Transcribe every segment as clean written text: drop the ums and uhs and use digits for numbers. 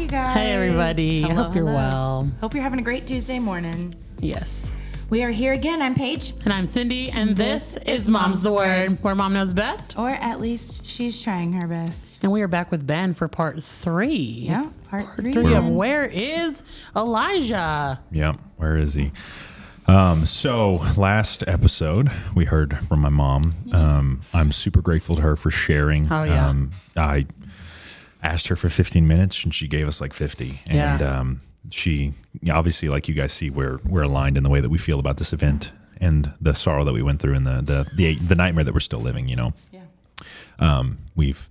you guys. Hey, everybody. Hello, Hope you're well. Hope you're having a great Tuesday morning. Yes. We are here again. I'm Paige. And I'm Cindy, and this is Mom's the Word, where Mom knows best. Or at least she's trying her best. And we are back with Ben for part 3. Yeah, part 3. Of Where is Elijah? Yeah, where is he? So last episode, we heard from my mom. I'm super grateful to her for sharing. Oh, yeah. I asked her for 15 minutes, and she gave us like 50. Yeah. And she, obviously, like you guys see, we're aligned in the way that we feel about this event and the sorrow that we went through and the nightmare that we're still living, you know. Yeah. We've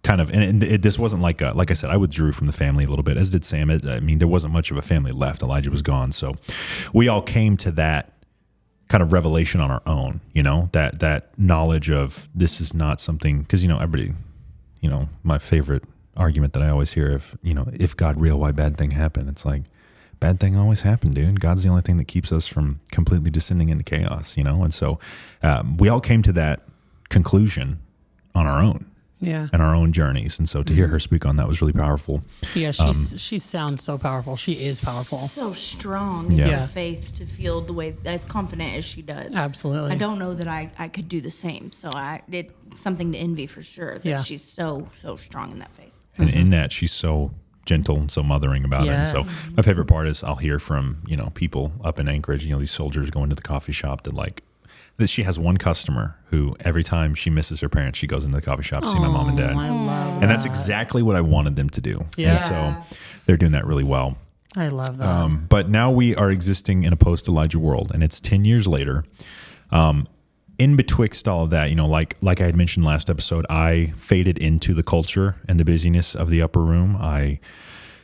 kind of, and this wasn't like I said, I withdrew from the family a little bit, as did Sam. I mean, there wasn't much of a family left. Elijah was gone. So we all came to that kind of revelation on our own, you know, that knowledge of this is not something, because, you know, everybody, you know, my favorite argument that I always hear, if God real, why bad thing happen? It's like, bad thing always happen, dude. God's the only thing that keeps us from completely descending into chaos, you know? And so we all came to that conclusion on our own. Yeah. And our own journeys. And so to hear her speak on that was really powerful. Yeah, she sounds so powerful. She is powerful. So strong in Yeah. her faith to feel the way, as confident as she does. Absolutely. I don't know that I could do the same. So it's something to envy for sure that Yeah. she's so strong in that faith. And in that, she's so gentle and so mothering about Yes. it. And so my favorite part is I'll hear from, you know, people up in Anchorage, you know, these soldiers going to the coffee shop that she has one customer who every time she misses her parents, she goes into the coffee shop to see my mom and dad. I love And that's exactly what I wanted them to do. Yeah. And so they're doing that really well. I love that. But now we are existing in a post-Elijah world, and it's 10 years later. In betwixt all of that, you know, like I had mentioned last episode, I faded into the culture and the busyness of the upper room. I,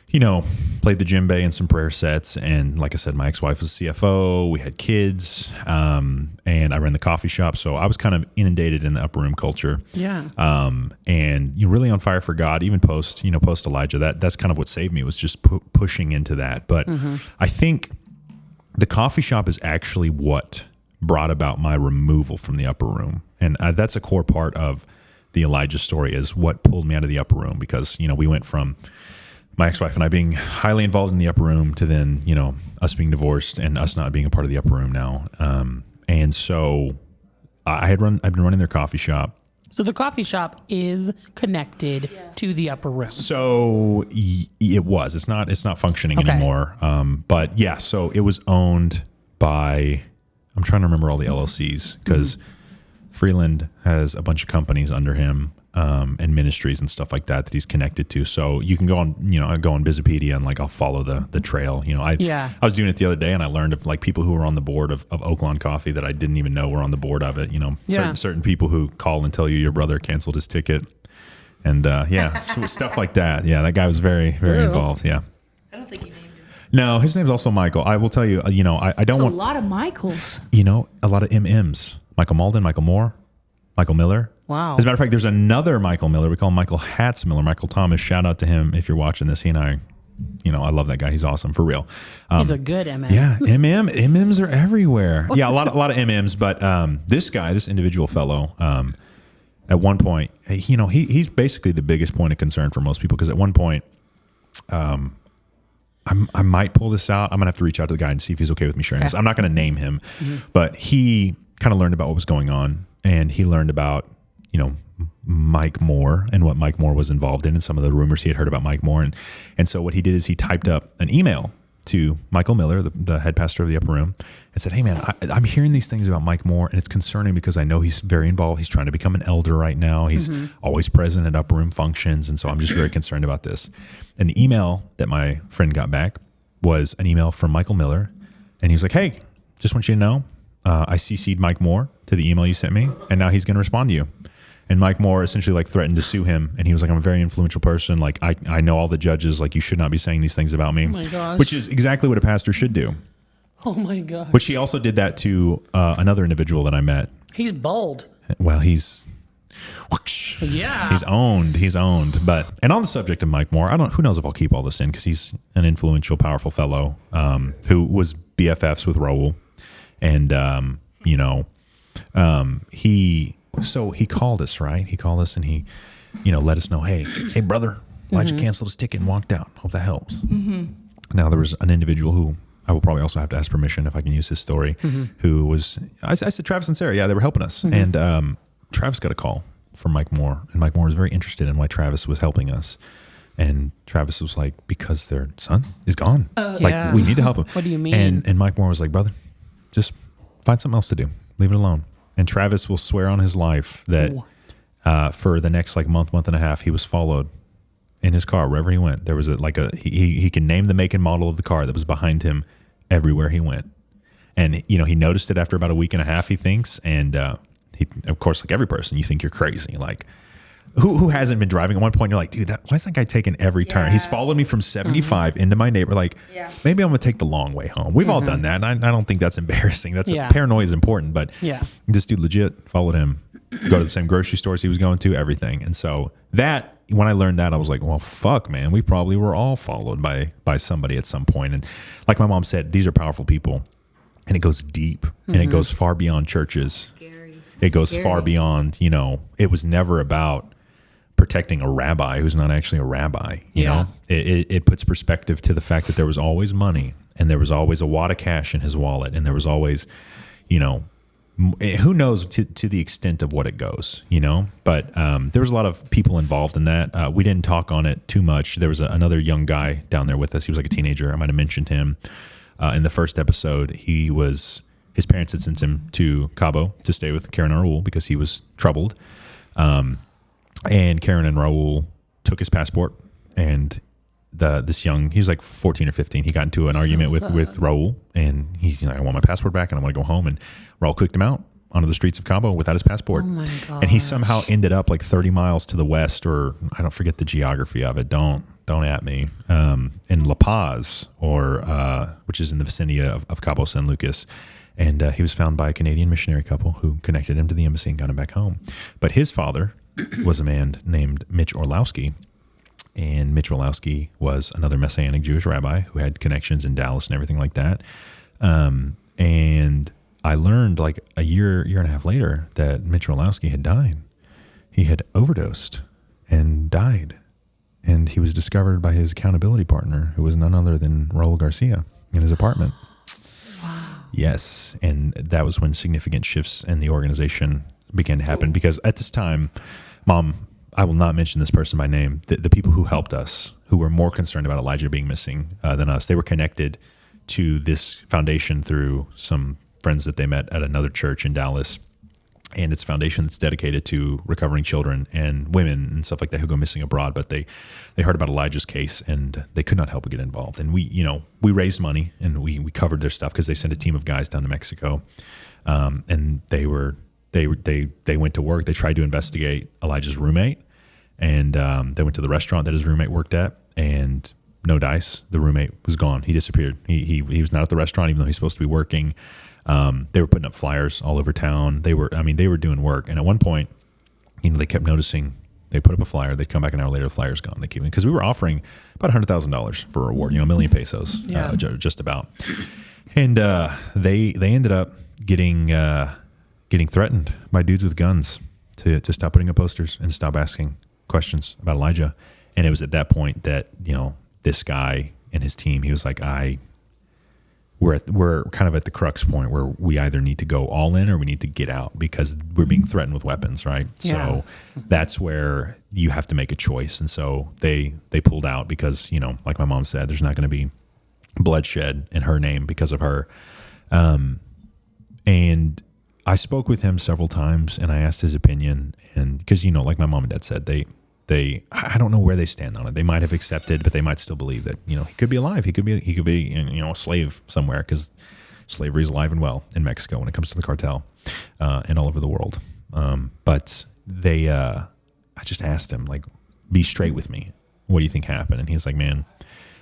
you know, played the djembe in some prayer sets, and like I said, my ex-wife was CFO. We had kids, and I ran the coffee shop, so I was kind of inundated in the upper room culture. Yeah. And you're really on fire for God, even post Elijah. That's kind of what saved me, was just pushing into that. But I think the coffee shop is actually what brought about my removal from the upper room, and that's a core part of the Elijah story, is what pulled me out of the upper room, because, you know, we went from my ex-wife and I being highly involved in the upper room to then, you know, us being divorced and us not being a part of the upper room now. And so I've been running their coffee shop. So the coffee shop is connected to the upper room. So it was. It's not functioning anymore. But yeah, so it was owned by, I'm trying to remember all the LLCs, because Freeland has a bunch of companies under him. And ministries and stuff like that he's connected to. So you can go on, you know, I go on Visipedia and like I'll follow the trail. You know, I was doing it the other day, and I learned of like people who were on the board of Oaklawn Coffee that I didn't even know were on the board of it. You know, certain people who call and tell you your brother canceled his ticket, and so stuff like that. Yeah, that guy was very, very involved. Yeah. I don't think you named him. No, his name's also Michael. I will tell you, you know, I don't want a lot of Michaels. You know, a lot of MMs. Michael Malden, Michael Moore, Michael Miller. Wow. As a matter of fact, there's another Michael Miller. We call him Michael Hatzmiller. Michael Thomas. Shout out to him if you're watching this. He and I, you know, I love that guy. He's awesome, for real. He's a good MM. Yeah, MMs are everywhere. Yeah, a lot of MMs. But this individual fellow, at one point, you know, he's basically the biggest point of concern for most people, because at one point, I might pull this out. I'm gonna have to reach out to the guy and see if he's okay with me sharing this. I'm not gonna name him, but he kind of learned about what was going on, and he learned about, you know, Mike Moore and what Mike Moore was involved in, and some of the rumors he had heard about Mike Moore. And so what he did is he typed up an email to Michael Miller, the head pastor of the upper room, and said, "Hey man, I'm hearing these things about Mike Moore, and it's concerning because I know he's very involved. He's trying to become an elder right now. He's always present at upper room functions. And so I'm just very concerned about this." And the email that my friend got back was an email from Michael Miller. And he was like, "Hey, just want you to know, I CC'd Mike Moore to the email you sent me, and now he's going to respond to you." And Mike Moore essentially like threatened to sue him. And he was like, "I'm a very influential person. Like I know all the judges, like you should not be saying these things about me." Oh my gosh. Which is exactly what a pastor should do. Oh my gosh. Which he also did that to another individual that I met. He's bold. Well, he's Yeah. He's owned. But, and on the subject of Mike Moore, who knows if I'll keep all this in, because he's an influential, powerful fellow who was BFFs with Raul. And, he called us, right? He called us and he, let us know, hey, brother, Elijah canceled his ticket and walked out. Hope that helps. Now, there was an individual who I will probably also have to ask permission if I can use his story, who was, I said Travis and Sarah, yeah, they were helping us. And Travis got a call from Mike Moore, and Mike Moore was very interested in why Travis was helping us. And Travis was like, because their son is gone. Yeah. We need to help him. What do you mean? And Mike Moore was like, brother, just find something else to do. Leave it alone. And Travis will swear on his life that for the next like month and a half, he was followed in his car wherever he went. There was he can name the make and model of the car that was behind him everywhere he went. And, he noticed it after about a week and a half, he thinks. And he, of course, like every person, you think you're crazy. Like, who hasn't been driving? At one point, you're like, dude, why is that guy taking every turn? He's followed me from 75 into my neighbor. Like, maybe I'm going to take the long way home. We've all done that. And I don't think that's embarrassing. Paranoia is important. But this dude legit followed him, go to the same grocery stores he was going to, everything. And so when I learned that, I was like, well, fuck, man. We probably were all followed by somebody at some point. And like my mom said, these are powerful people. And it goes deep. And it goes far beyond churches. Scary. It goes far beyond, it was never about protecting a rabbi who's not actually a rabbi. You know, it puts perspective to the fact that there was always money, and there was always a wad of cash in his wallet, and there was always, who knows to the extent of what it goes, but there was a lot of people involved in that. We didn't talk on it too much. There was another young guy down there with us. He was like a teenager. I might have mentioned him in the first episode. His parents had sent him to Cabo to stay with Karen and Raul because he was troubled. And Karen and Raul took his passport, and he was like 14 or 15. He got into an argument with Raul, and he's like, I want my passport back and I want to go home. And Raul kicked him out onto the streets of Cabo without his passport. Oh my God. And he somehow ended up like 30 miles to the west, or I don't forget the geography of it. Don't at me. In La Paz, which is in the vicinity of Cabo San Lucas. And he was found by a Canadian missionary couple who connected him to the embassy and got him back home. But his father was a man named Mitch Orlowski. And Mitch Orlowski was another Messianic Jewish rabbi who had connections in Dallas and everything like that. And I learned like a year and a half later that Mitch Orlowski had died. He had overdosed and died. And he was discovered by his accountability partner, who was none other than Raul Garcia, in his apartment. Yes, and that was when significant shifts in the organization began to happen. Because at this time, Mom, I will not mention this person by name, the people who helped us, who were more concerned about Elijah being missing than us, they were connected to this foundation through some friends that they met at another church in Dallas. And it's a foundation that's dedicated to recovering children and women and stuff like that who go missing abroad. But they heard about Elijah's case, and they could not help but get involved. And we raised money, and we covered their stuff because they sent a team of guys down to Mexico. And they went to work. They tried to investigate Elijah's roommate, and they went to the restaurant that his roommate worked at, and no dice. The roommate was gone. He disappeared. He was not at the restaurant, even though he's supposed to be working. They were putting up flyers all over town. They were doing work. And at one point, they kept noticing, they put up a flyer, they'd come back an hour later, the flyer's gone. They keep it, because we were offering about $100,000 for a reward, $1 million pesos, just about. And they ended up getting threatened by dudes with guns to stop putting up posters and stop asking questions about Elijah. And it was at that point that, this guy and his team, he was like, we're kind of at the crux point where we either need to go all in or we need to get out, because we're being threatened with weapons, right? Yeah. So that's where you have to make a choice. And so they pulled out because, like my mom said, there's not going to be bloodshed in her name because of her. And I spoke with him several times, and I asked his opinion, and because, like my mom and dad said, I don't know where they stand on it. They might have accepted, but they might still believe that, he could be alive. He could be, a slave somewhere, because slavery is alive and well in Mexico when it comes to the cartel, and all over the world. But I just asked him, like, be straight with me. What do you think happened? And he's like, man,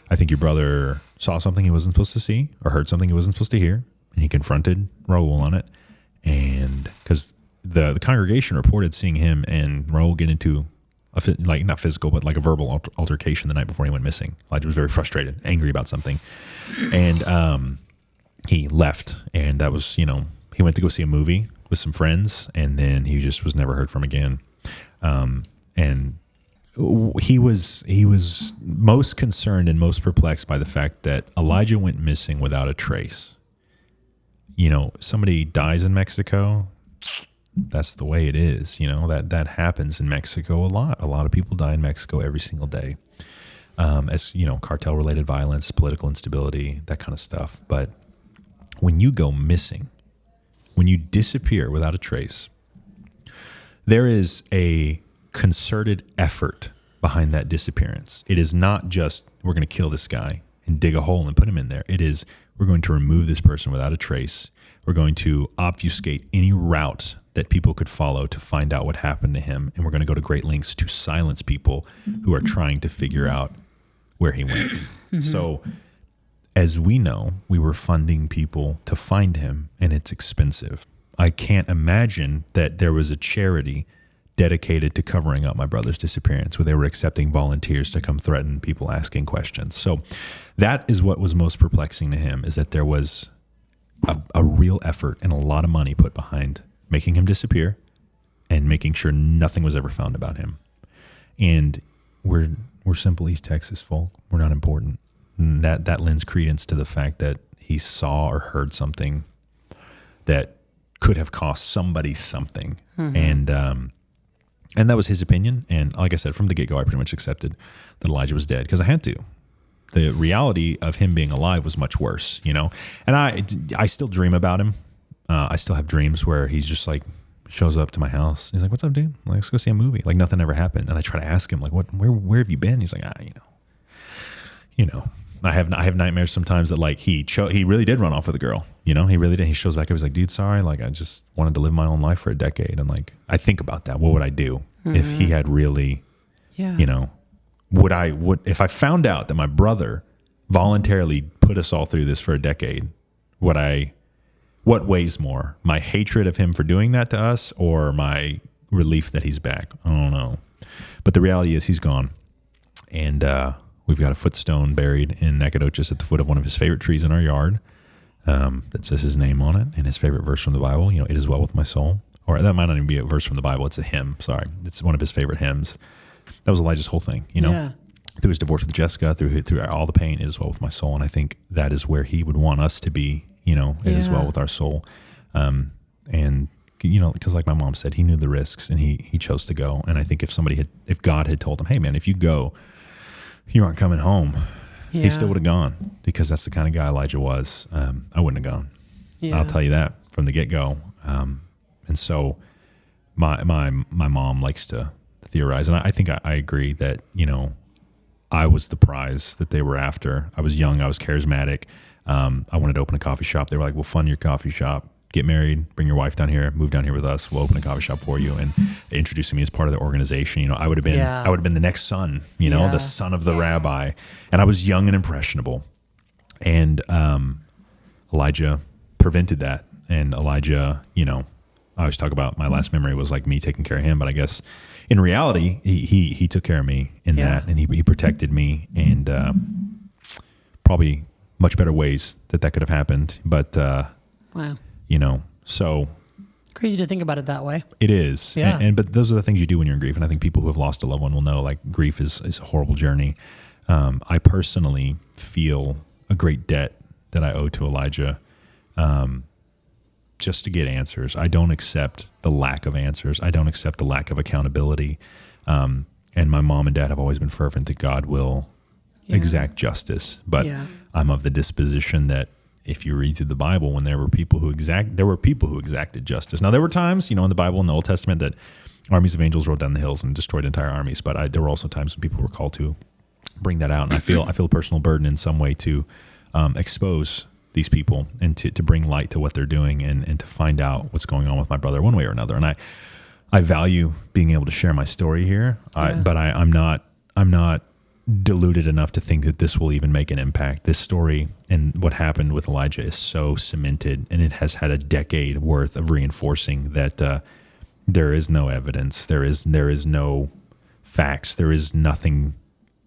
I think your brother saw something he wasn't supposed to see, or heard something he wasn't supposed to hear. And he confronted Raul on it. And because the congregation reported seeing him and Raul get into not physical, but like a verbal altercation the night before he went missing. Elijah was very frustrated, angry about something. And he left. And that was, he went to go see a movie with some friends, and then he just was never heard from again. And he was most concerned and most perplexed by the fact that Elijah went missing without a trace. You know, somebody dies in Mexico. That's the way it is. You know, that happens in Mexico a lot. A lot of people die in Mexico every single day. As you know, cartel related violence, political instability, that kind of stuff. But when you go missing, when you disappear without a trace, there is a concerted effort behind that disappearance. It is not just, we're going to kill this guy and dig a hole and put him in there. It is, we're going to remove this person without a trace. We're going to obfuscate any route that people could follow to find out what happened to him. And we're going to go to great lengths to silence people who are trying to figure out where he went. So as we know, we were funding people to find him, and it's expensive. I can't imagine that there was a charity dedicated to covering up my brother's disappearance, where they were accepting volunteers to come threaten people asking questions. So that is what was most perplexing to him, is that there was a real effort and a lot of money put behind making him disappear and making sure nothing was ever found about him. And we're simple East Texas folk. We're not important. And that lends credence to the fact that he saw or heard something that could have cost somebody something. And that was his opinion. And like I said, from the get-go, I pretty much accepted that Elijah was dead because I had to. The reality of him being alive was much worse, you know? And I still dream about him. I still have dreams where he's just like, shows up to my house. He's like, "What's up, dude? Like, let's go see a movie." Like nothing ever happened. And I try to ask him, like, where have you been? He's like, you know, I have nightmares sometimes that like he really did run off with a girl, you know, he really did. He shows back up. He's like, "Dude, sorry. Like, I just wanted to live my own life for a decade." And like, I think about that. What would I do if he had really, you know, if I found out that my brother voluntarily put us all through this for a decade, what weighs more, my hatred of him for doing that to us or my relief that he's back? I don't know. But the reality is he's gone. And we've got a footstone buried in Nacogdoches at the foot of one of his favorite trees in our yard that says his name on it and his favorite verse from the Bible. You know, "It is well with my soul." Or that might not even be a verse from the Bible. It's a hymn. Sorry. It's one of his favorite hymns. That was Elijah's whole thing, you know? Yeah. Through his divorce with Jessica, through all the pain, it is well with my soul. And I think that is where he would want us to be, you know, it is well with our soul. And, you know, because like my mom said, he knew the risks and he chose to go. And I think if God had told him, "Hey man, if you go, you aren't coming home," he still would have gone, because that's the kind of guy Elijah was. I wouldn't have gone. Yeah. I'll tell you that from the get-go. And so my mom likes to theorize. And I think I agree that, you know, I was the prize that they were after. I was young. I was charismatic. I wanted to open a coffee shop. They were like, "We'll fund your coffee shop. Get married, bring your wife down here, move down here with us. We'll open a coffee shop for you." And introducing me as part of the organization. You know, I would have been the next son, you know, the son of the rabbi. And I was young and impressionable. And Elijah prevented that. And Elijah, you know, I always talk about my last memory was like me taking care of him, but I guess in reality, he took care of me in that, and he protected me, and probably much better ways that could have happened. But wow, you know, so crazy to think about it that way. It is, but those are the things you do when you're in grief, and I think people who have lost a loved one will know. Like, grief is a horrible journey. I personally feel a great debt that I owe to Elijah. Just to get answers. I don't accept the lack of answers. I don't accept the lack of accountability. And my mom and dad have always been fervent that God will exact justice. But I'm of the disposition that if you read through the Bible, when there were people who exacted justice. Now, there were times, you know, in the Bible, in the Old Testament, that armies of angels rode down the hills and destroyed entire armies. But there were also times when people were called to bring that out. And I feel a personal burden in some way to expose these people and to bring light to what they're doing and to find out what's going on with my brother one way or another. And I value being able to share my story here, but I'm not deluded enough to think that this will even make an impact. This story and what happened with Elijah is so cemented, and it has had a decade worth of reinforcing that there is no evidence, there is no facts, there is nothing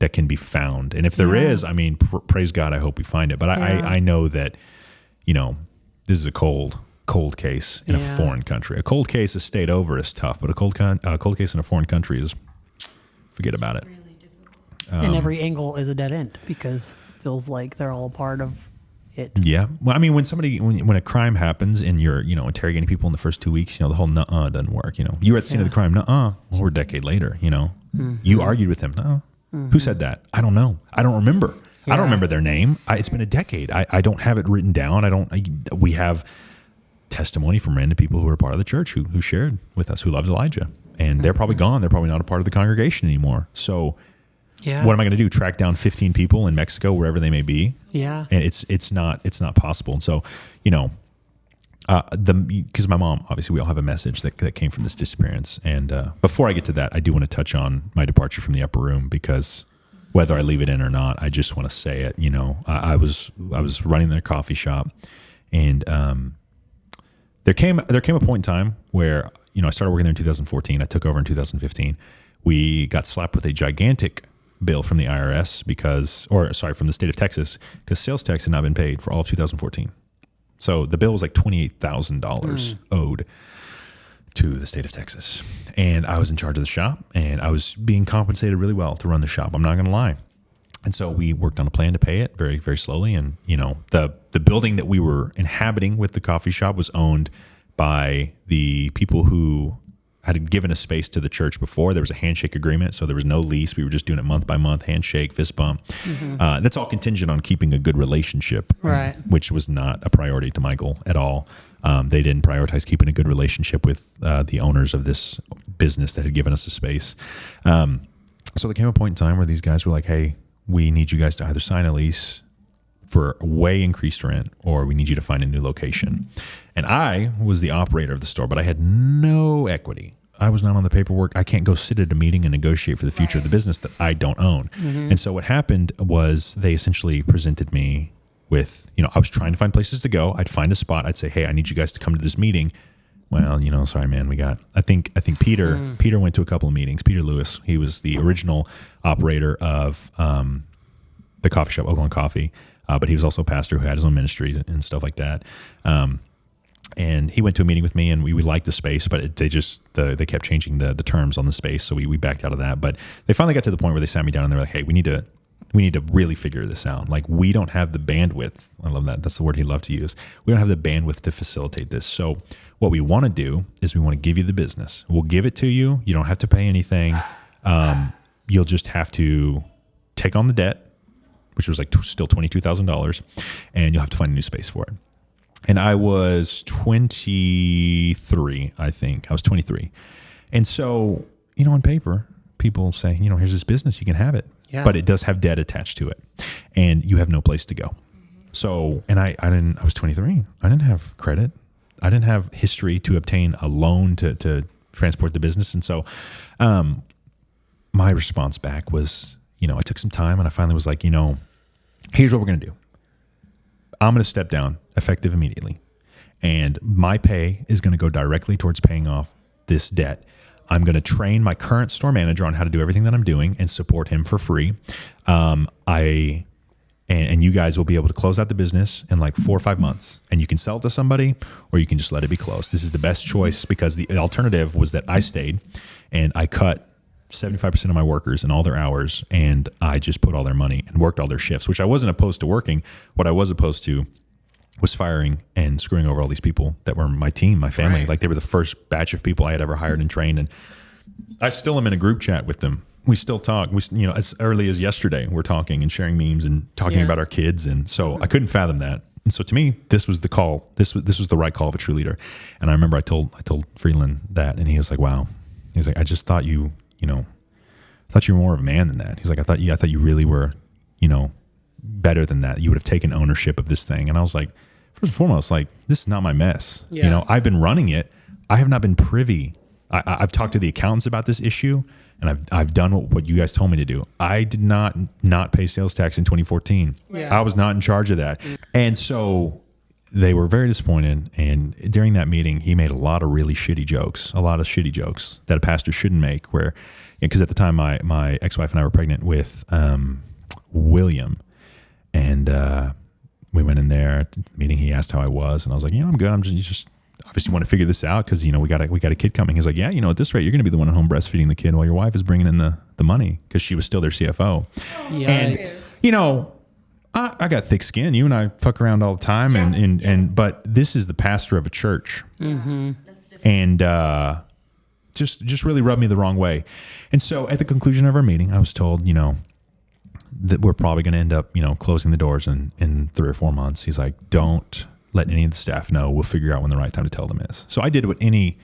that can be found. And if there is, I mean, praise God, I hope we find it. But I know that, you know, this is a cold case in a foreign country. A cold case a state over is tough, but a cold case in a foreign country is forget about it. And every angle is a dead end because it feels like they're all a part of it. Yeah. Well, I mean, when a crime happens and you're, interrogating people in the first 2 weeks, the whole nuh-uh doesn't work. You were at the scene of the crime. Nuh-uh. Well, we're a decade later, You argued with him. No. Who said that? I don't know. I don't remember. I don't remember their name. It's been a decade. I don't have it written down. We have testimony from random people who are part of the church who shared with us, who loves Elijah. And they're probably gone. They're probably not a part of the congregation anymore. So what am I going to do? Track down 15 people in Mexico, wherever they may be? Yeah. And it's not possible. And so, because my mom, obviously we all have a message that came from this disappearance. And before I get to that, I do want to touch on my departure from the upper room, because whether I leave it in or not, I just want to say it. I was running their coffee shop, and there came a point in time where, I started working there in 2014. I took over in 2015. We got slapped with a gigantic bill from the IRS from the state of Texas, because sales tax had not been paid for all of 2014. So the bill was like $28,000 owed to the state of Texas. And I was in charge of the shop, and I was being compensated really well to run the shop. I'm not going to lie. And so we worked on a plan to pay it very, very slowly. And, the building that we were inhabiting with the coffee shop was owned by the people who had given a space to the church before. There was a handshake agreement, so there was no lease. We were just doing it month by month, handshake, fist bump. That's all contingent on keeping a good relationship, right? Which was not a priority to Michael at all. They didn't prioritize keeping a good relationship with the owners of this business that had given us a space. So there came a point in time where these guys were like, hey, we need you guys to either sign a lease for way increased rent, or we need you to find a new location. And I was the operator of the store, but I had no equity. I was not on the paperwork. I can't go sit at a meeting and negotiate for the future of the business that I don't own. And so what happened was they essentially presented me with, I was trying to find places to go. I'd find a spot. I'd say, hey, I need you guys to come to this meeting. Well, sorry, man, I think Peter went to a couple of meetings. Peter Lewis, he was the original operator of the coffee shop, Oakland Coffee. But he was also a pastor who had his own ministry and stuff like that. And he went to a meeting with me, and we liked the space, but they kept changing the terms on the space, so we backed out of that. But they finally got to the point where they sat me down and they were like, hey, we need to really figure this out. Like, we don't have the bandwidth. I love that. That's the word he loved to use. We don't have the bandwidth to facilitate this. So what we want to do is we want to give you the business. We'll give it to you. You don't have to pay anything. You'll just have to take on the debt, which was like still $22,000, and you'll have to find a new space for it. And I was 23, I think. I was 23. And so, on paper, people say, here's this business, you can have it. Yeah. But it does have debt attached to it, and you have no place to go. So, and I was 23. I didn't have credit. I didn't have history to obtain a loan to transport the business. And so my response back was, I took some time, and I finally was like, here's what we're going to do. I'm going to step down effective immediately, and my pay is going to go directly towards paying off this debt. I'm going to train my current store manager on how to do everything that I'm doing and support him for free. And you guys will be able to close out the business in like 4 or 5 months, and you can sell it to somebody, or you can just let it be closed. This is the best choice, because the alternative was that I stayed and I cut 75% of my workers and all their hours, and I just put all their money and worked all their shifts, which I wasn't opposed to working. What I was opposed to was firing and screwing over all these people that were my team, my family. Right. Like, they were the first batch of people I had ever hired and trained, and I still am in a group chat with them. We still talk. As early as yesterday, we're talking and sharing memes and talking about our kids, and so I couldn't fathom that. And so to me, this was the call. This was the right call of a true leader. And I remember I told Freeland that, and he was like, "Wow." He was like, "I just thought you thought you were more of a man than that." He's like, I thought you really were, better than that. You would have taken ownership of this thing." And I was like, first and foremost, like, this is not my mess. Yeah. I've been running it. I have not been privy. I've talked to the accountants about this issue, and I've done what you guys told me to do. I did not pay sales tax in 2014. Yeah. I was not in charge of that. And so they were very disappointed. And during that meeting, he made a lot of shitty jokes that a pastor shouldn't make, where, because at the time my ex-wife and I were pregnant with William, and we went in there to the meeting. He asked how I was, and I was like, I'm good. I'm just obviously want to figure this out because, we got a kid coming. He's like, yeah, at this rate, you're going to be the one at home breastfeeding the kid while your wife is bringing in the money because she was still their CFO. Yikes. And, I got thick skin. You and I fuck around all the time. But this is the pastor of a church. Mm-hmm. That's different. And just really rubbed me the wrong way. And so at the conclusion of our meeting, I was told, that we're probably going to end up, closing the doors in 3 or 4 months. He's like, don't let any of the staff know. We'll figure out when the right time to tell them is. So I did what any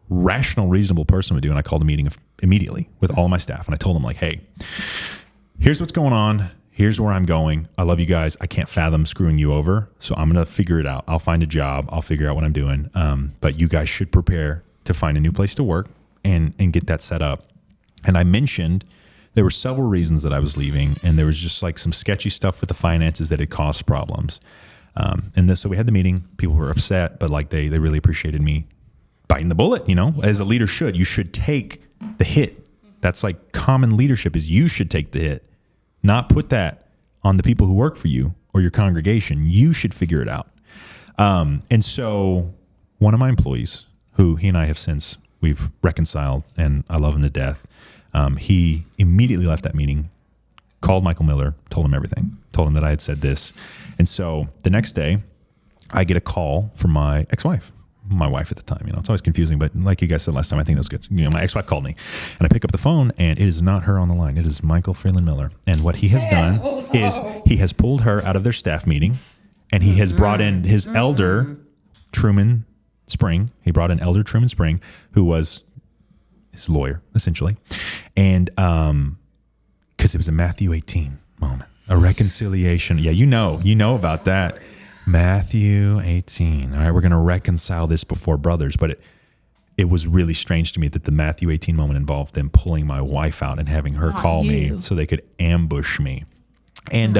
rational, reasonable person would do. And I called a meeting immediately with all of my staff. And I told them like, hey, here's what's going on. Here's where I'm going. I love you guys. I can't fathom screwing you over. So I'm going to figure it out. I'll find a job. I'll figure out what I'm doing. But you guys should prepare to find a new place to work and get that set up. And I mentioned there were several reasons that I was leaving. And there was just like some sketchy stuff with the finances that had caused problems. So we had the meeting. People were upset, but like they really appreciated me biting the bullet, as a leader should. You should take the hit. That's like common leadership is you should take the hit. Not put that on the people who work for you or your congregation. You should figure it out. And so one of my employees, who he and I have since, we've reconciled, and I love him to death, he immediately left that meeting, called Michael Miller, told him everything, told him that I had said this. And so the next day, I get a call from my ex-wife. My wife at the time, it's always confusing, but like you guys said last time, I think that was good. My ex-wife called me and I pick up the phone and it is not her on the line. It is Michael Freeland Miller. And what he has done is he has pulled her out of their staff meeting and he has brought in his elder, Truman Spring. He brought in Elder Truman Spring, who was his lawyer, essentially. And because it was a Matthew 18 moment, a reconciliation. Yeah, you know about that. Matthew 18. All right, we're going to reconcile this before brothers. But it was really strange to me that the Matthew 18 moment involved them pulling my wife out and having her call me so they could ambush me. And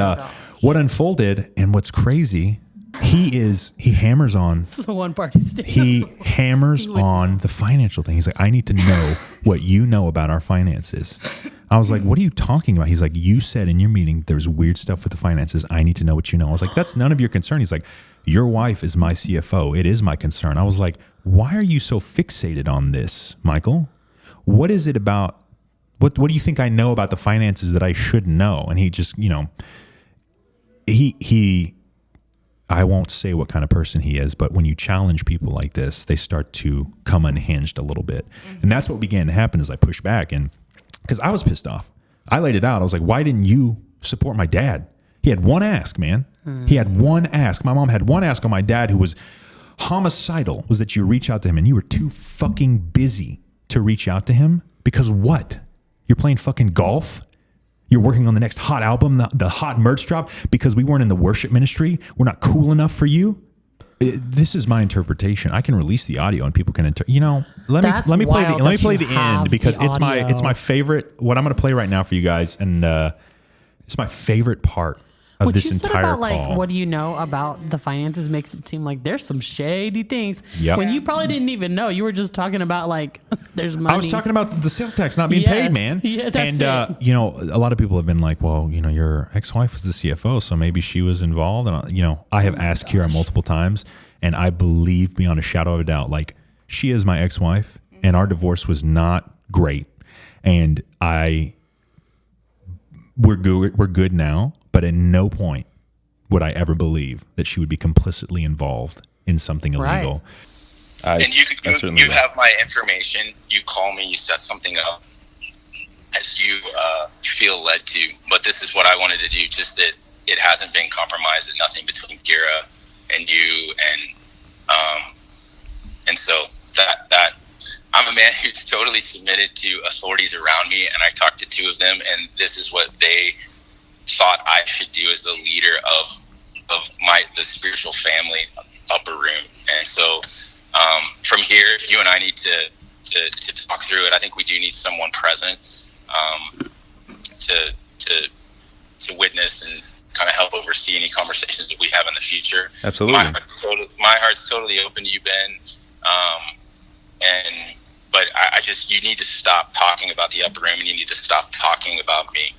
what unfolded and what's crazy, he hammers on. This is the one part he hammers on the financial thing. He's like, I need to know what you know about our finances. I was like, what are you talking about? He's like, you said in your meeting there's weird stuff with the finances. I need to know what you know. I was like, that's none of your concern. He's like, your wife is my CFO. It is my concern. I was like, why are you so fixated on this, Michael? What is it about? What do you think I know about the finances that I should know? And he just, I won't say what kind of person he is, but when you challenge people like this, they start to come unhinged a little bit. And that's what began to happen as I pushed back. And because I was pissed off, I laid it out. I was like, why didn't you support my dad? He had one ask, man. He had one ask. My mom had one ask on my dad, who was homicidal, was that you reach out to him, and you were too fucking busy to reach out to him because what? You're playing fucking golf? You're working on the next hot album, the hot merch drop, because we weren't in the worship ministry. We're not cool enough for you. This is my interpretation. I can release the audio and people can let me play the end because it's my favorite. What I'm going to play right now for you guys, and it's my favorite part of this entire call. Like, what do you know about the finances makes it seem like there's some shady things. Yep. When you probably didn't even know. You were just talking about like there's money. I was talking about the sales tax not being paid, man. Yeah, that's and it. A lot of people have been like, well, your ex-wife was the CFO, so maybe she was involved. And I have asked Kira multiple times, and I believe beyond a shadow of a doubt, like, she is my ex-wife, and our divorce was not great, and we're good now. But at no point would I ever believe that she would be complicitly involved in something illegal. Right. And you have my information. You call me. You set something up as you feel led to. But this is what I wanted to do. Just that it hasn't been compromised. And nothing between Kira and you, and so that I'm a man who's totally submitted to authorities around me. And I talked to 2 of them, and this is what they thought I should do as the leader of the spiritual family upper room. And so from here, if you and I need to talk through it, I think we do need someone present to witness and kind of help oversee any conversations that we have in the future. Absolutely. My heart's totally open to you, Ben. But you need to stop talking about the upper room, and you need to stop talking about me.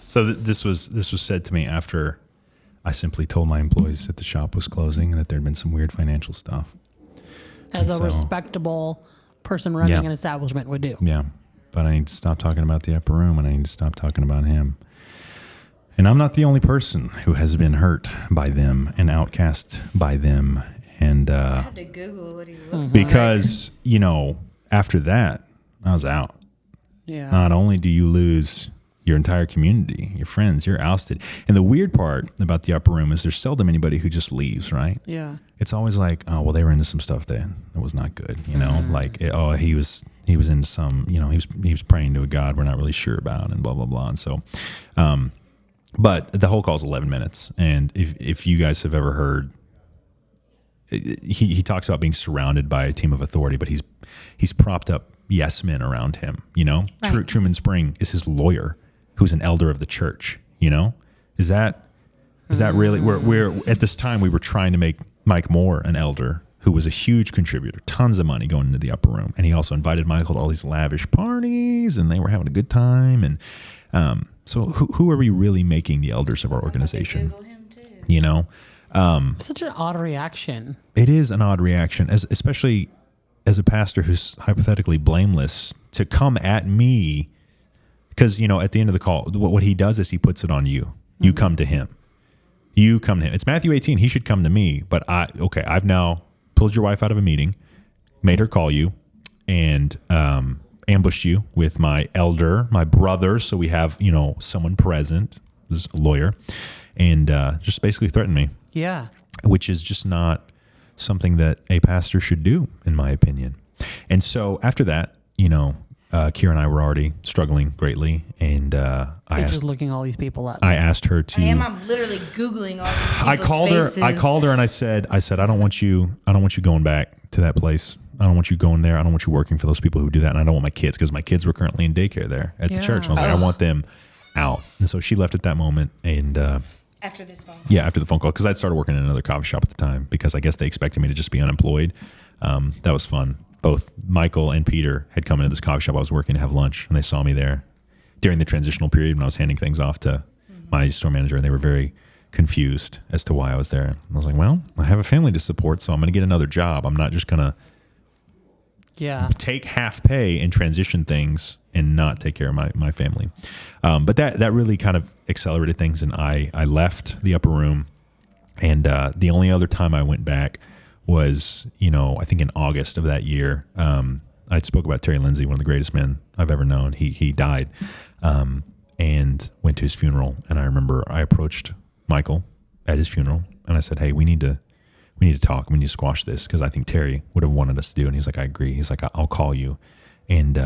So this was said to me after I simply told my employees that the shop was closing and that there'd been some weird financial stuff. As a so- respectable person running Yeah. an establishment would do. Yeah. But I need to stop talking about the upper room and I need to stop talking about him. And I'm not the only person who has been hurt by them and outcast by them. And I had to Google what he looks like. because, after that, I was out. Yeah. Not only do you lose your entire community, your friends, you're ousted. And the weird part about the upper room is there's seldom anybody who just leaves, right? Yeah. It's always like, oh, well, they were into some stuff that was not good, like, he was into some, he was praying to a God we're not really sure about and blah, blah, blah. And so, but the whole call is 11 minutes. And if you guys have ever heard, he talks about being surrounded by a team of authority, but he's propped up yes men around him, Right. Truman Spring is his lawyer, who's an elder of the church, is that really, we're at this time we were trying to make Mike Moore an elder who was a huge contributor, tons of money going into the upper room. And he also invited Michael to all these lavish parties and they were having a good time. And so who are we really making the elders of our organization? Google him too. Such an odd reaction. It is an odd reaction, especially as a pastor who's hypothetically blameless, to come at me. Because, at the end of the call, what he does is he puts it on you. You come to him. You come to him. It's Matthew 18. He should come to me. But I've now pulled your wife out of a meeting, made her call you, and ambushed you with my elder, my brother. So we have, someone present, this lawyer, and just basically threatened me. Yeah. Which is just not something that a pastor should do, in my opinion. And so after that, Kira and I were already struggling greatly, and You're just looking all these people up. I asked her to. I'm literally Googling all these people's I called faces. her. I called her and I said, I don't want you going back to that place. I don't want you going there. I don't want you working for those people who do that. And I don't want my kids, because my kids were currently in daycare there at the church. And I was like, I want them out. And so she left at that moment. And After this phone call. yeah, after the phone call, because I'd started working in another coffee shop at the time, because I guess they expected me to just be unemployed. That was fun. Both Michael and Peter had come into this coffee shop I was working to have lunch, and they saw me there during the transitional period when I was handing things off to my store manager, and they were very confused as to why I was there. I was like, well, I have a family to support, so I'm going to get another job. I'm not just going to take half pay and transition things and not take care of my family. But that really kind of accelerated things, and I left the upper room, and the only other time I went back was, I think in August of that year. I spoke about Terry Lindsay, one of the greatest men I've ever known. He died, and went to his funeral. And I remember I approached Michael at his funeral, and I said, "Hey, we need to talk. We need to squash this, because I think Terry would have wanted us to do." And he's like, "I agree." He's like, "I'll call you, and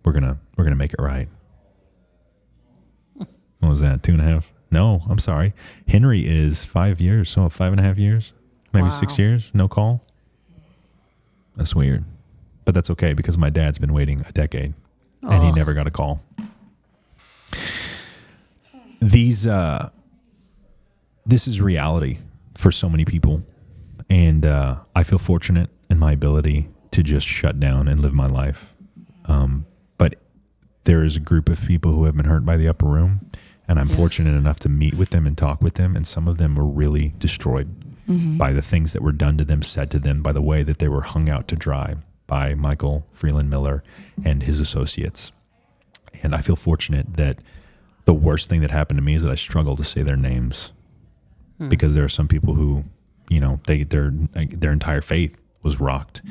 we're gonna make it right." What was that? 2.5? No, I'm sorry. Henry is 5 years, so 5.5 years. Maybe 6 years, no call. That's weird. But that's okay, because my dad's been waiting a decade and he never got a call. This is reality for so many people. And I feel fortunate in my ability to just shut down and live my life. But there is a group of people who have been hurt by the upper room, and I'm fortunate enough to meet with them and talk with them. And some of them were really destroyed by the things that were done to them, said to them, by the way that they were hung out to dry by Michael Freeland Miller and his associates. And I feel fortunate that the worst thing that happened to me is that I struggle to say their names, because there are some people who, their entire faith was rocked.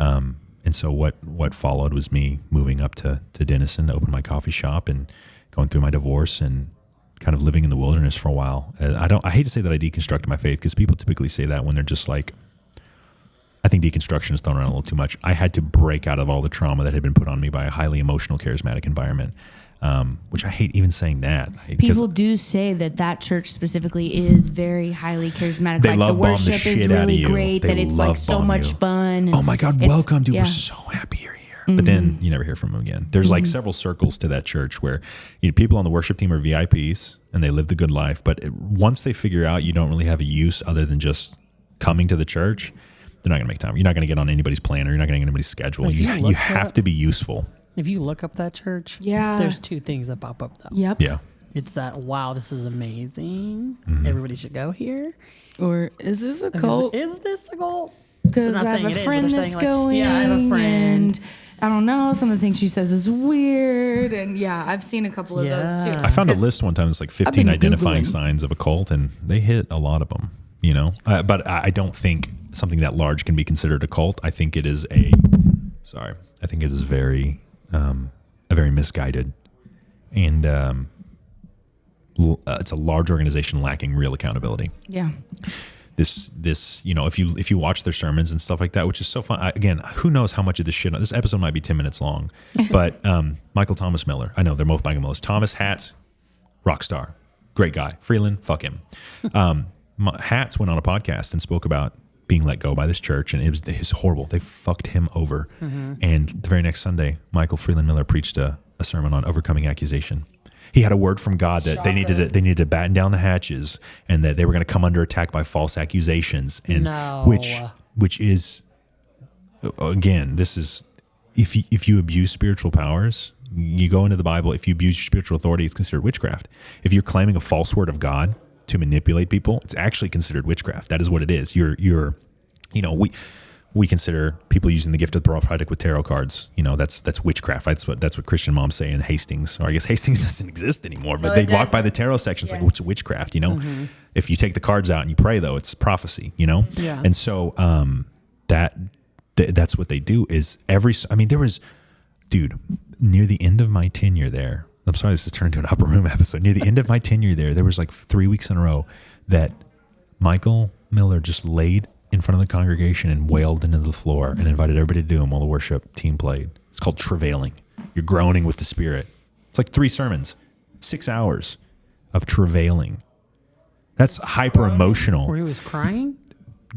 And so what followed was me moving up to Denison to open my coffee shop and going through my divorce and kind of living in the wilderness for a while. I hate to say that I deconstructed my faith, because people typically say that when they're just like, I think deconstruction is thrown around a little too much. I had to break out of all the trauma that had been put on me by a highly emotional, charismatic environment, which I hate even saying that. People do say that church specifically is very highly charismatic. They like love the bomb the worship shit is out of really you. great, They that it's like love so bomb much you. fun. Oh my God, welcome, dude. Yeah. We're so happy you're here. But then you never hear from them again. There's like several circles to that church where people on the worship team are VIPs and they live the good life. But once they figure out you don't really have a use other than just coming to the church, they're not going to make time. You're not going to get on anybody's planner. You're not going to get anybody's schedule. If You have to be useful. If you look up that church, Yeah. there's two things that pop up though. Yep. Yeah. It's that, wow, this is amazing. Mm-hmm. Everybody should go here. Or is this a cult? Is this a cult? Because They're not I have saying a it is, but friend they're that's saying, like, going. yeah, I have a friend. And I don't know. Some of the things she says is weird. And yeah, I've seen a couple of those too. Yeah. I found a 'Cause list one time. It's like 15 been identifying Googling. signs of a cult, and they hit a lot of them. You know, but I don't think something that large can be considered a cult. I think it is I think it is very, a very misguided, and it's a large organization lacking real accountability. Yeah. This you know, if you watch their sermons and stuff like that, which is so fun. Again, who knows how much of this shit? This episode might be 10 minutes long, but Michael Thomas Miller. I know they're both Michael Millers. Thomas Hatz, rock star, great guy. Freeland, fuck him. Hatz went on a podcast and spoke about being let go by this church, and it was horrible. They fucked him over. And the very next Sunday, Michael Freeland Miller preached a sermon on overcoming accusation. He had a word from God that they needed to batten down the hatches, and that they were going to come under attack by false accusations, and which is, again, this is if you abuse spiritual powers, you go into the Bible. If you abuse spiritual authority, it's considered witchcraft. If you're claiming a false word of God to manipulate people, it's actually considered witchcraft. That is what it is. We consider people using the gift of the prophetic with tarot cards. You know, that's witchcraft. That's what Christian moms say in Hastings. Or I guess Hastings doesn't exist ananymore, but they walk by the tarot section. It's like, what's witchcraft? You know, if you take the cards out and you pray, though, it's prophecy. You know, and so that's what they do. Is there was, dude, near the end of my tenure there. I'm sorry, this has turned into an Upper Room episode. Near the end of my tenure there was like 3 weeks in a row that Michael Miller just laid in front of the congregation and wailed into the floor and invited everybody to do him while the worship team played. It's called travailing. You're groaning with the Spirit. It's like 3 sermons, 6 hours of travailing. That's hyper emotional. Where he was crying?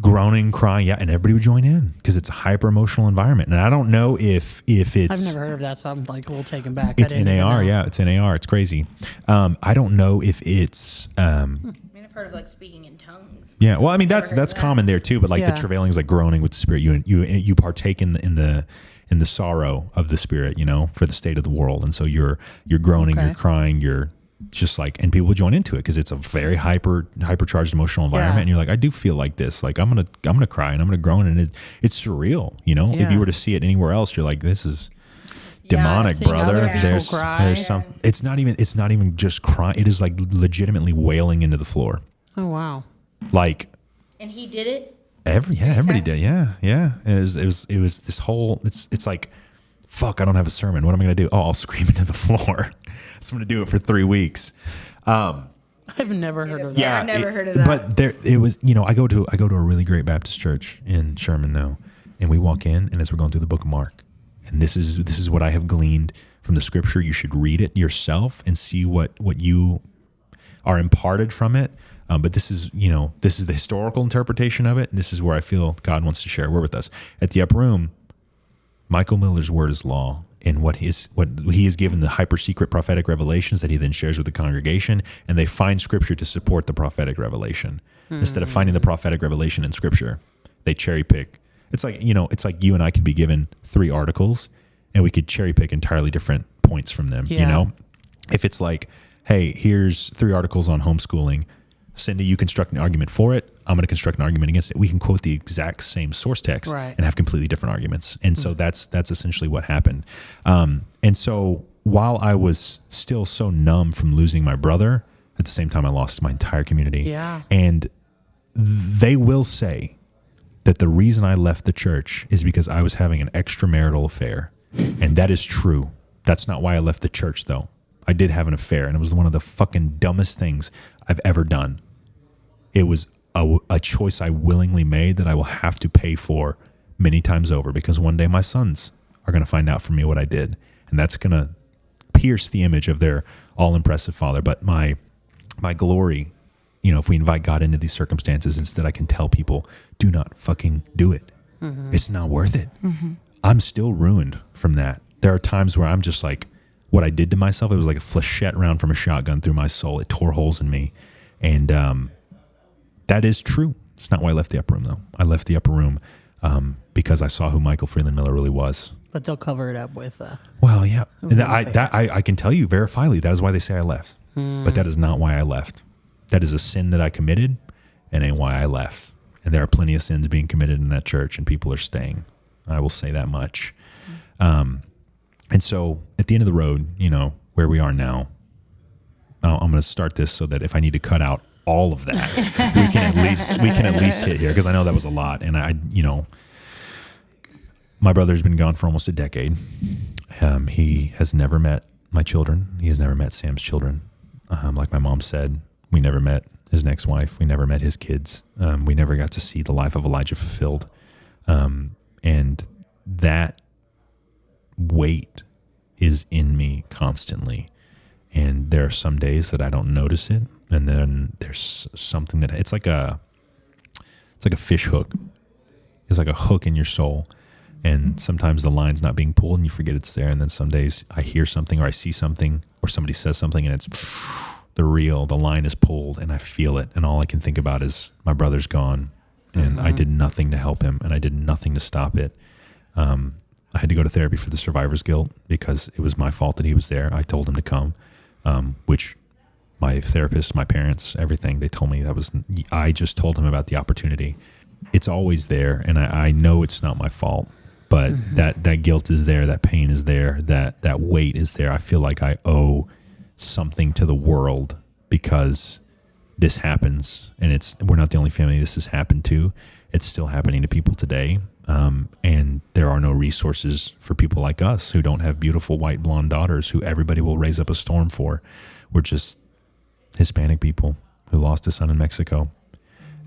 Groaning, crying, yeah, and everybody would join in because it's a hyper emotional environment. And I don't know if it's. I've never heard of that, so I'm like a little taken back. It's NAR, yeah, it's NAR. It's crazy. I don't know if it's. I mean, I've heard of like speaking in tongues. Yeah, well, I mean that's common there too. But like the travailing is like groaning with the Spirit. You partake in the sorrow of the Spirit, you know, for the state of the world, and so you're groaning, you're crying, you're just like, and people join into it because it's a very hypercharged emotional environment, and you're like, I do feel like this, like I'm gonna cry and I'm gonna groan, and it's surreal, you know. If you were to see it anywhere else, you're like, this is demonic, brother. There's some. It's not even just crying. It is like legitimately wailing into the floor. Oh wow! Like, and he did it. Everybody did. Yeah. It was this whole. It's like, fuck, I don't have a sermon. What am I going to do? Oh, I'll scream into the floor. So I'm going to do it for 3 weeks. I've never heard of that. Yeah, I've never heard of that. But it was, you know, I go to a really great Baptist church in Sherman now, and we walk in, and as we're going through the book of Mark, and this is what I have gleaned from the scripture. You should read it yourself and see what you are imparted from it. But this is the historical interpretation of it, and this is where I feel God wants to share a word with us. At the Upper Room, Michael Miller's word is law, and what he is given the hyper secret prophetic revelations that he then shares with the congregation, and they find scripture to support the prophetic revelation. Instead of finding the prophetic revelation in scripture, they cherry pick. It's like you and I could be given 3 articles, and we could cherry pick entirely different points from them. You know, if it's like, hey, here's 3 articles on homeschooling. Cindy, you construct an argument for it. I'm going to construct an argument against it. We can quote the exact same source text and have completely different arguments. And so that's essentially what happened. And so while I was still so numb from losing my brother, at the same time I lost my entire community. Yeah. And they will say that the reason I left the church is because I was having an extramarital affair. And that is true. That's not why I left the church, though. I did have an affair, and it was one of the fucking dumbest things I've ever done. It was a choice I willingly made that I will have to pay for many times over, because one day my sons are going to find out from me what I did, and that's going to pierce the image of their all-impressive father. But my glory, you know, if we invite God into these circumstances, is that I can tell people, do not fucking do it. It's not worth it. I'm still ruined from that. There are times where I'm just like, what I did to myself, it was like a flechette round from a shotgun through my soul. It tore holes in me. And that is true. It's not why I left the Upper Room, though. I left the Upper Room because I saw who Michael Freeland Miller really was. But they'll cover it up with... well, yeah. And I can tell you verifiably, that is why they say I left. But that is not why I left. That is a sin that I committed and ain't why I left. And there are plenty of sins being committed in that church, and people are staying. I will say that much. And so at the end of the road, where we are now, I'm going to start this so that if I need to cut out all of that, we can at least hit here, because I know that was a lot. And my brother's been gone for almost a decade. He has never met my children. He has never met Sam's children. Like my mom said, we never met his next wife. We never met his kids. We never got to see the life of Elijah fulfilled. And that weight is in me constantly. And there are some days that I don't notice it. And then there's something that it's like a fish hook. It's like a hook in your soul. And sometimes the line's not being pulled and you forget it's there. And then some days I hear something or I see something or somebody says something and it's the line is pulled and I feel it. And all I can think about is my brother's gone and I did nothing to help him and I did nothing to stop it. I had to go to therapy for the survivor's guilt because it was my fault that he was there. I told him to come, which my therapist, my parents, everything, they told me I just told him about the opportunity. It's always there. And I know it's not my fault, but that guilt is there. That pain is there. That weight is there. I feel like I owe something to the world because this happens, and we're not the only family this has happened to. It's still happening to people today. And there are no resources for people like us who don't have beautiful white blonde daughters who everybody will raise up a storm for. We're just Hispanic people who lost a son in Mexico.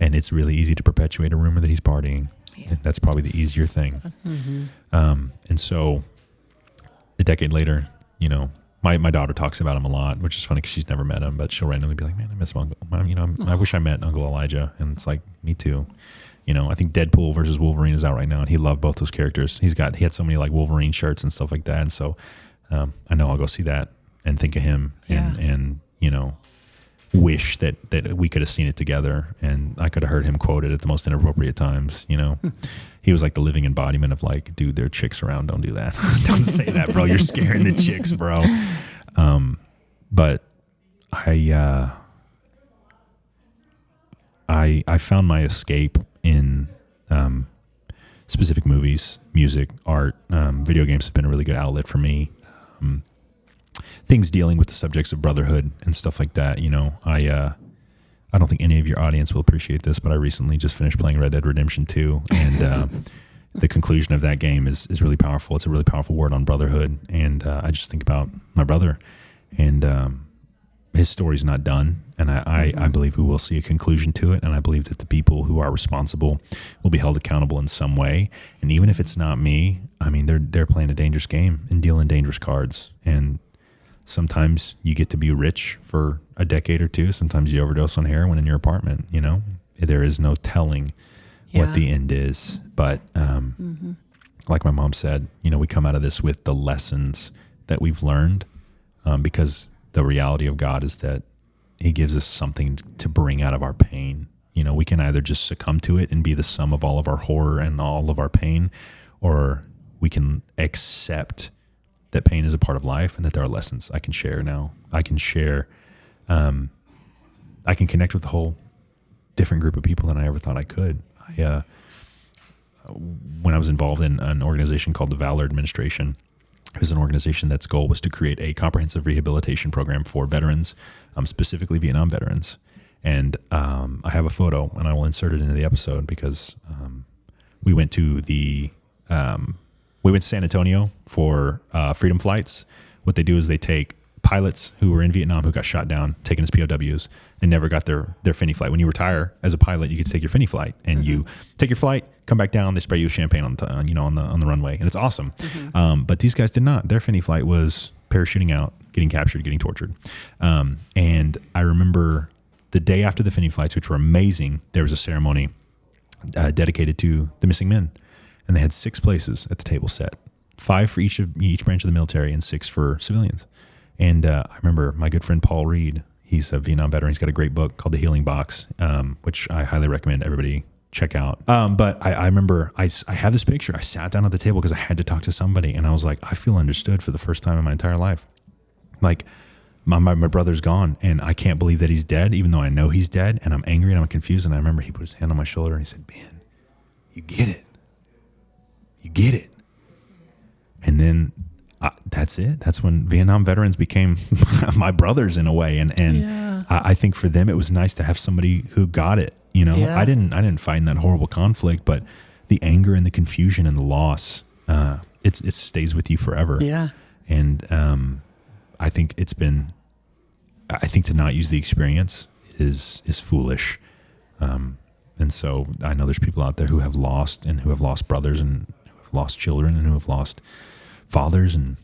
And it's really easy to perpetuate a rumor that he's partying. Yeah. And that's probably the easier thing. And so a decade later, my daughter talks about him a lot, which is funny because she's never met him, but she'll randomly be like, man, I miss my uncle. I wish I met Uncle Elijah. And it's like, me too. I think Deadpool versus Wolverine is out right now, and he loved both those characters. He had so many like Wolverine shirts and stuff like that. And so I know I'll go see that and think of him and wish that we could have seen it together and I could have heard him quoted at the most inappropriate times. He was like the living embodiment of like, dude, there are chicks around. Don't do that. Don't say that, bro. You're scaring the chicks, bro. But I found my escape in specific movies, music, art. Video games have been a really good outlet for me. Things dealing with the subjects of brotherhood and stuff like that. I don't think any of your audience will appreciate this, but I recently just finished playing Red Dead Redemption 2, and the conclusion of that game is really powerful. It's a really powerful word on brotherhood, and I just think about my brother, and his story's not done, and I believe we will see a conclusion to it, and I believe that the people who are responsible will be held accountable in some way, and even if it's not me, I mean, they're playing a dangerous game and dealing dangerous cards, and sometimes you get to be rich for a decade or two. Sometimes you overdose on heroin in your apartment. There is no telling what the end is. But like my mom said, we come out of this with the lessons that we've learned because the reality of God is that he gives us something to bring out of our pain. We can either just succumb to it and be the sum of all of our horror and all of our pain, or we can accept that pain is a part of life and that there are lessons I can share now. I can share, I can connect with a whole different group of people than I ever thought I could. When I was involved in an organization called the Valor Administration, it was an organization that's goal was to create a comprehensive rehabilitation program for veterans, specifically Vietnam veterans. And I have a photo, and I will insert it into the episode because we went to San Antonio for freedom flights. What they do is they take pilots who were in Vietnam who got shot down, taken as POWs, and never got their Finney flight. When you retire as a pilot, you get to take your Finney flight, and you take your flight, come back down, they spray you with champagne on the runway, and it's awesome. But these guys did not. Their Finney flight was parachuting out, getting captured, getting tortured. And I remember the day after the Finney flights, which were amazing, there was a ceremony dedicated to the missing men. And they had 6 places at the table set, 5 for each branch of the military and 6 for civilians. And I remember my good friend Paul Reed, he's a Vietnam veteran. He's got a great book called The Healing Box, which I highly recommend everybody check out. But I remember I have this picture. I sat down at the table because I had to talk to somebody. And I was like, I feel understood for the first time in my entire life. Like, my brother's gone, and I can't believe that he's dead, even though I know he's dead, and I'm angry and I'm confused. And I remember he put his hand on my shoulder and he said, Ben, you get it. You get it. And then that's it. That's when Vietnam veterans became my brothers in a way. And I think for them, it was nice to have somebody who got it. You know, I didn't fight in that horrible conflict, but the anger and the confusion and the loss, it stays with you forever. Yeah. And I think to not use the experience is foolish. And so I know there's people out there who have lost brothers and who have lost children and who have lost fathers and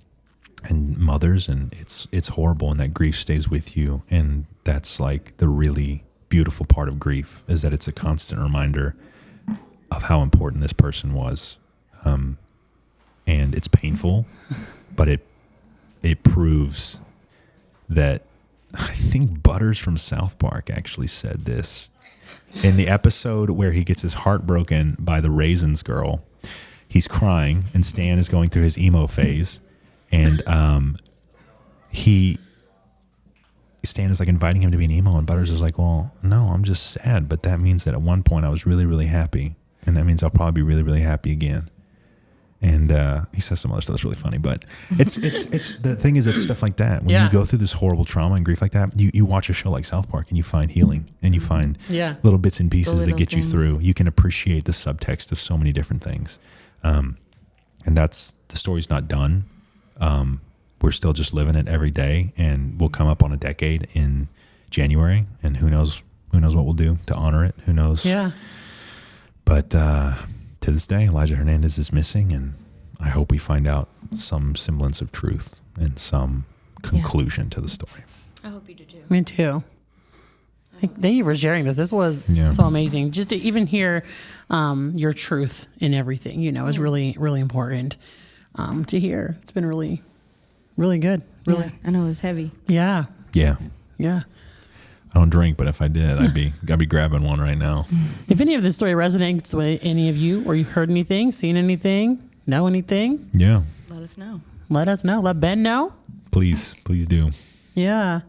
mothers, and it's horrible, and that grief stays with you. And that's like the really beautiful part of grief, is that it's a constant reminder of how important this person was. And it's painful, but it proves that, I think Butters from South Park actually said this in the episode where he gets his heart broken by the Raisins girl. He's crying, and Stan is going through his emo phase, and Stan is like inviting him to be an emo, and Butters is like, well, no, I'm just sad, but that means that at one point I was really, really happy, and that means I'll probably be really, really happy again. And he says some other stuff that's really funny, but it's the thing is, it's stuff like that. When you go through this horrible trauma and grief like that, you watch a show like South Park and you find healing, and you find little bits and pieces that get you through. You can appreciate the subtext of so many different things. And that's, the story's not done. We're still just living it every day, and we'll come up on a decade in January, and who knows what we'll do to honor it. Who knows? Yeah. But to this day, Elijah Hernandez is missing, and I hope we find out some semblance of truth and some conclusion to the story. I hope you do too. Me too. Thank you for sharing this. This was so amazing. Just to even hear your truth in everything, is really, really important to hear. It's been really, really good. Really. Yeah, I know it was heavy. Yeah. Yeah. Yeah. I don't drink, but if I did, I'd be grabbing one right now. If any of this story resonates with any of you, or you heard anything, seen anything, know anything, Yeah. Let us know. let us know. Let Ben know. Please do. Yeah.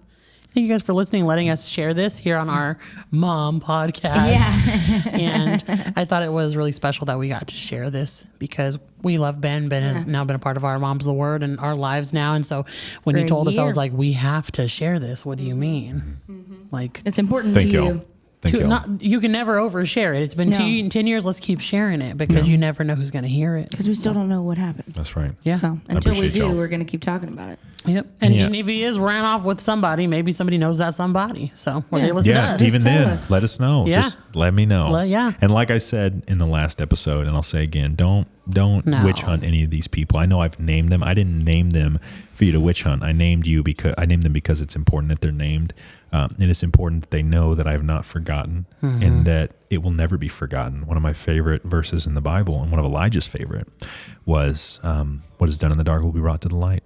Thank you guys for listening, letting us share this here on our mom podcast. Yeah. And I thought it was really special that we got to share this, because we love Ben. Ben has now been a part of our Moms of the Word and our lives now. And so when For he a told us, I year. was like, we have to share this. What do you mean? Like, It's important Thank to y'all. you. Thank y'all. you can never overshare it. It's been No. 10 years. Let's keep sharing it, because you never know who's going to hear it. Because we still don't know what happened. That's right. Yeah. So until we appreciate do, y'all. we're going to keep talking about it. Yep. And Yeah. even if he is ran off with somebody, maybe somebody knows that somebody. So, or they listen to Yeah, us. even tell then, us. let us know. Yeah. Just let me know. Yeah. And like I said in the last episode, and I'll say again, don't No. witch hunt any of these people. I know I've named them. I didn't name them for you to witch hunt. I named them because it's important that they're named. And it's important that they know that I have not forgotten, and that it will never be forgotten. One of my favorite verses in the Bible, and one of Elijah's favorite, was what is done in the dark will be brought to the light.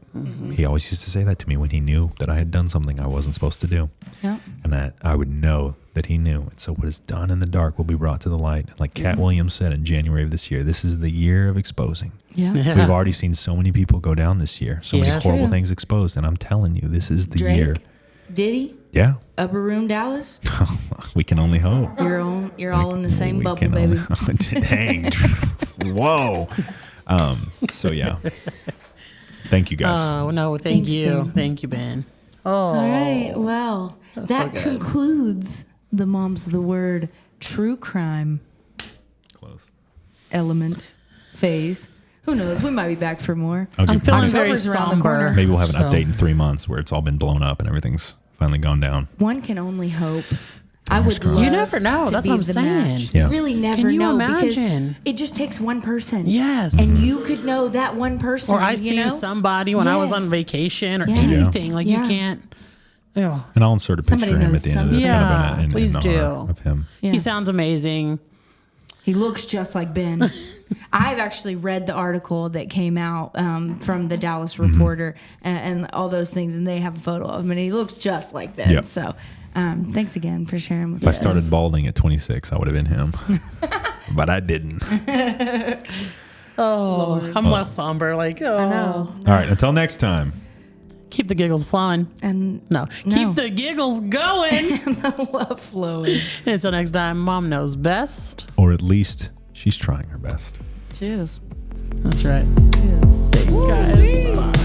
He always used to say that to me when he knew that I had done something I wasn't supposed to do. Yeah. And that I would know that he knew. And so what is done in the dark will be brought to the light. And like Cat Williams said in January of this year, this is the year of exposing. Yeah. We've already seen so many people go down this year. So many Yes. horrible True. things exposed. And I'm telling you, this is the Drake, year. Diddy, Yeah. Upper Room Dallas. We can only hope. You're all in the same We bubble, can baby. only- Dang. Whoa. So yeah. Thank you guys. Oh, no. Thank Thanks, you. Ben. Thank you, Ben. Oh. All right. Well, that good. concludes the Moms of the Word true crime Close. element phase. Who knows? We might be back for more. I'll I'm give- feeling maybe- very October's around the somber. corner. Maybe we'll have an So- update in 3 months where it's all been blown up and everything's finally gone down. One can only hope. I Fingers would crossed. love You never know. to That's be what I'm the saying. match. Yeah. You really never Can you know imagine? because it just takes one person. Yes. And you could know that one person. Or I you seen know? somebody when I was on Yes. vacation or Yeah. anything. Like, Yeah. you can't. Oh. And I'll insert a Somebody picture of him knows at the end of this, somebody. kind of Yeah, in please honor do. of him. Yeah. He sounds amazing. He looks just like Ben. I've actually read the article that came out from the Dallas Reporter and all those things, and they have a photo of him, and he looks just like Ben. Yep. So thanks again for sharing with If I us. started balding at 26, I would have been him. But I didn't. Oh, I'm less somber. Like, oh. I know. All right. Until next time. keep the giggles flowing. And Keep the giggles going. the love flowing. Until next time, Mom knows best. Or at least she's trying her best. Cheers. That's right. Cheers. Thanks, guys. Bye.